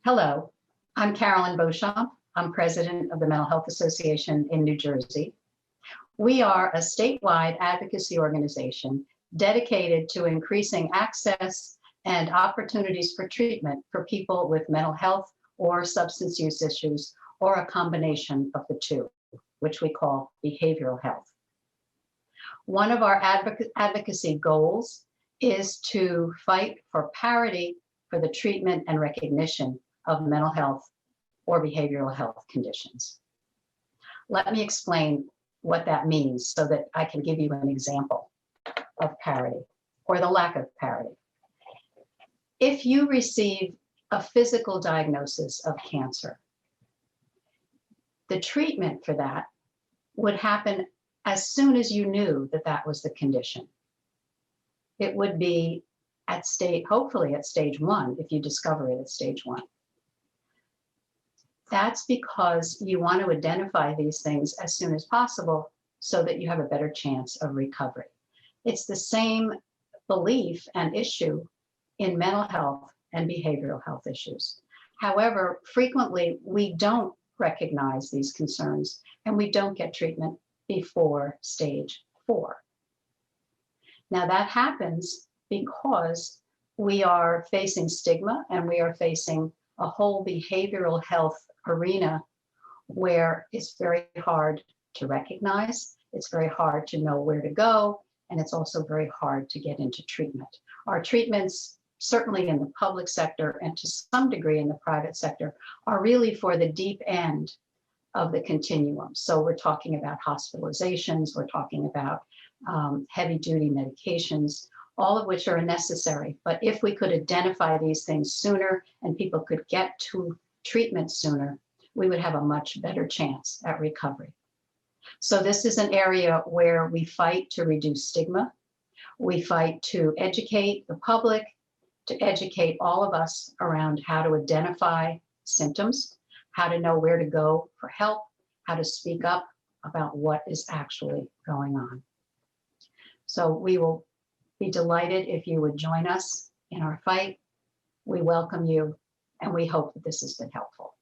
Hello, I'm Carolyn Beauchamp. I'm president of the Mental Health Association in New Jersey. We are a statewide advocacy organization dedicated to increasing access and opportunities for treatment for people with mental health or substance use issues, or a combination of the two, which we call behavioral health. One of our advocacy goals is to fight for parity for the treatment and recognition of mental health or behavioral health conditions. Let me explain what that means so that I can give you an example of parity or the lack of parity. If you receive a physical diagnosis of cancer, the treatment for that would happen as soon as you knew that that was the condition. It would be at hopefully at stage 1, if you discover it at stage 1. That's because you want to identify these things as soon as possible so that you have a better chance of recovery. It's the same belief and issue in mental health and behavioral health issues. However, frequently we don't recognize these concerns and we don't get treatment before stage 4. Now that happens because we are facing stigma and we are facing a whole behavioral health arena where it's very hard to recognize, it's very hard to know where to go, and it's also very hard to get into treatment. Our treatments, certainly in the public sector and to some degree in the private sector, are really for the deep end of the continuum. So we're talking about hospitalizations, we're talking about heavy-duty medications, all of which are necessary. But if we could identify these things sooner and people could get to treatment sooner, we would have a much better chance at recovery. So this is an area where we fight to reduce stigma. We fight to educate the public, to educate all of us around how to identify symptoms, how to know where to go for help, how to speak up about what is actually going on. So we will be delighted if you would join us in our fight. We welcome you, and we hope that this has been helpful.